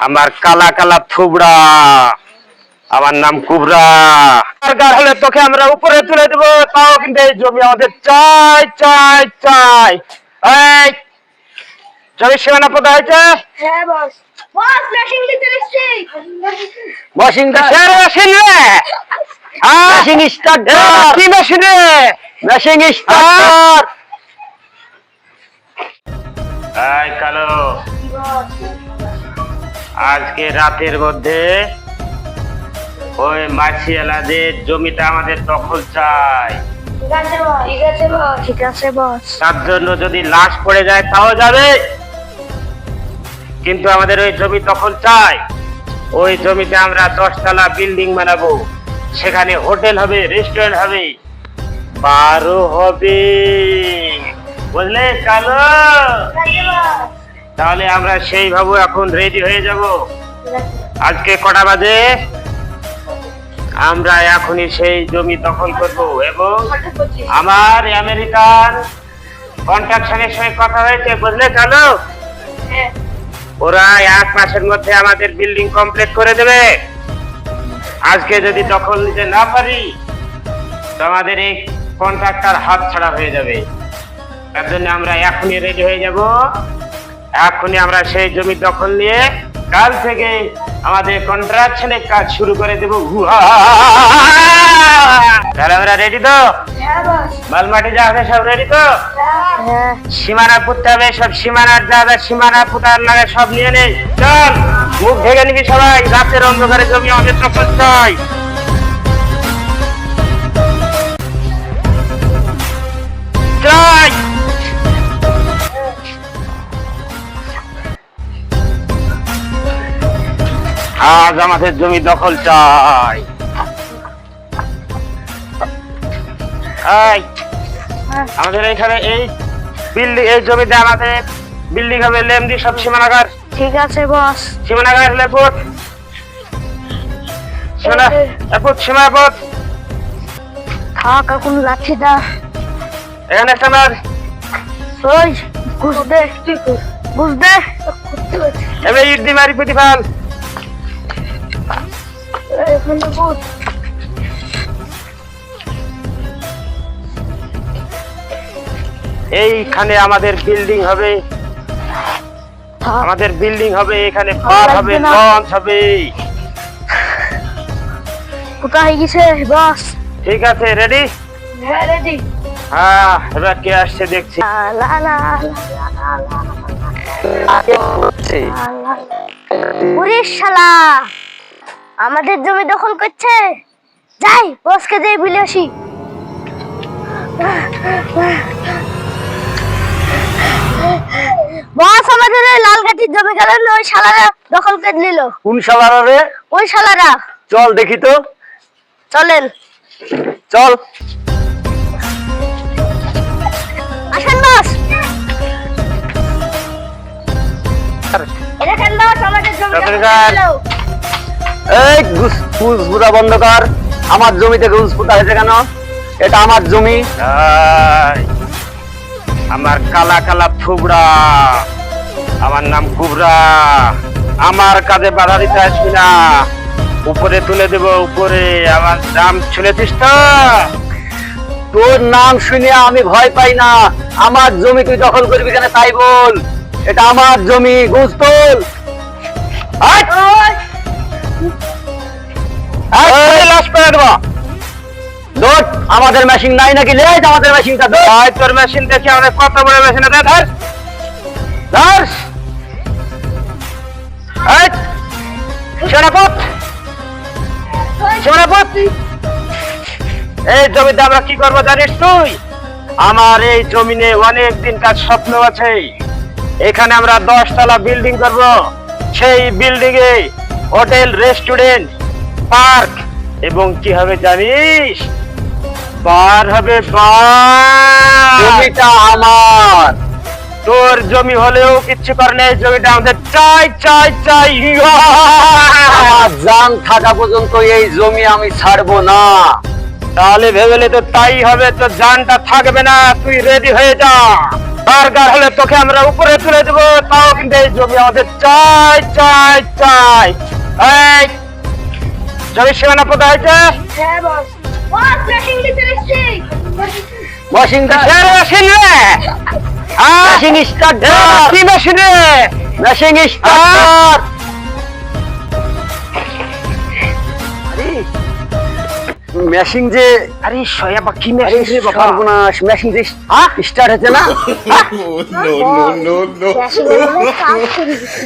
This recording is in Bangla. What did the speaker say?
আমার কালা কালা থুবড়া, আমার নাম কুবরা। দরকার হলে তোকে আমরা উপরে তুলে দেবো, তাও কিন্তু এই জমি আমাদের চাই চাই চাই। এই জমির সীমানা কোথায় হয়েছে? হ্যাঁ বস। বস মেশিন দিতে এসেছি। মেশিন মেশিন রে, মেশিন স্টার্ট কি মেশিন রে? Machine start. এই কালো, আজকে রাতের মধ্যে ওই মাছিয়ালাদের জমিটা আমাদের দখল চাই। ঠিক আছে বস। তার জন্য যদি লাশ পড়ে যায় তাও যাবে, কিন্তু আমাদের ওই জমি দখল চাই। ওই জমিতে আমরা 10 তলা বিল্ডিং বানাবো, সেখানে হোটেল হবে, রেস্টুরেন্ট হবে, বারও হবে, বুঝলে কালো? তাহলে আমরা সেইভাবে এখন রেডি হয়ে যাব। আজকে কটা বাজে? আমরা এখনই সেই জমি দখল করব এবং আমার আমেরিকান কন্ট্রাকশনের সঙ্গে কথা হয়েছে, বুঝলে কালো? ওরা 1 মাসের মধ্যে আমাদের বিল্ডিং কমপ্লিট করে দেবে। আজকে যদি দখল নিতে না পারি তো আমাদের এই কন্ট্রাক্টর হাত ছাড়া হয়ে যাবে। তার জন্য আমরা এখনই রেডি হয়ে যাব। এখনই আমরা সেই জমি দখল নিয়ে কাল থেকে আমাদের কন্ট্রাকশনের কাজ শুরু করে দেব। তাহলে আমরা রেডি তো? মালমাটি যা আছে সব রেডি তো? সীমানা পুঁততে হবে, সব সীমানার যা যা সীমানা পুঁতার লাগে সব নিয়ে নেই। চল, মুখ ঢেকে নিবি সবাই, রাতের অন্ধকারে জমি আমাদের দখল চাই। চাই আজ আমাদের জমি দখল চাই। আমাদের এখানে এই বিল্ডিং, এই জমিতে আমাদের বিল্ডিং হবে, লেমদি সব সীমানাগার। ঠিক আছে বস। সীমানাগার লেপুট, সীমানাপথ খাওয়া কাকুন লাঠি দা এখানে একটা মার। ওই ঘুষ দে, ঘুষ দে। এবার ইট দি মারি প্রতিফাল। এখানে ঘুষ। এইখানে আমাদের বিল্ডিং হবে, আমাদের বিল্ডিং হবে, এখানে পার হবে, লঞ্চ হবে। কোথায় হয়ে গেছে বস? ঠিক আছে, রেডি? হ্যাঁ রেডি। হ্যাঁ, এবার কে আসছে দেখছি। ওরে শালা, আমাদের জমি দখল করছে। যাই বসকে দিয়ে ভুলে আসি। বস, আমাদের এই লালগাছির জমি গেলেন ওই শালারা দখল করে নিল। কোন শালারা রে? ওই শালারা। চল দেখি তো। চলেন। চল। আসেন বস। দেখেন বস, আমাদের জমি দখল করে নিল। এই ঘুষ পুরা বন্ধ কর। আমার জমিতে ঘুষ পুতা হয়েছে কেন? এটা আমার জমি। আমার কালা কালা থুবড়া, আমার নাম কুবরা। আমার কাজে বাধা দিতে আসবি না, উপরে তুলে দেব উপরে। আমার নাম শুনেছিস তো? তোর নাম শুনে আমি ভয় পাই না। আমার জমি তুই দখল করবি কেন তাই বল। এটা আমার জমি, ঘুষ তোল। আমাদের মেশিন নাই নাকি? আমাদের মেশিনটা তোর মেশিন দেখে আমাদের কত বড় মেশিন। ধর ধর এই জমিতে আমরা কি করবো জানিস তুই? আমার এই জমিনে অনেক দিন কাজ স্বপ্ন আছে। এখানে আমরা 10 তলা বিল্ডিং করব। সেই বিল্ডিং এ হোটেল, রেস্টুরেন্ট, পার্ক এবং কি হবে জানিস? বার হবে। জমিটা আমার, তোর জমি হলেও কিচ্ছু করে নেই। জমিটা আমাদের চাই চাই চাই। আমার জান থাকা পর্যন্ত এই জমি আমি ছাড়বো না। তাহলে ভেবেলে তো তাই হবে, তোর জানটা থাকবে না। তুই রেডি হয়ে যা। দরকার হলে তোকে আমরা উপরে তুলে দেবো, তাও কিন্তু এই জমি আমাদের চাই চাই চাই। এই জমির সীমানা কোথায় হয়েছে? হ্যাঁ বস। বস মেশিন দিতে এসেছি। মেশিনটা সেরে মেশিন রে, মেশিন স্টার্ট। কি মেশিন রে? Machine start. মেশিন যে, আরে সয়াবা কি মেশিন রে বাবা? সর্বনাশ, মেশিন যে স্টার্ট হচ্ছে না। মেশিনের মধ্যে কাজ করে দিচ্ছে।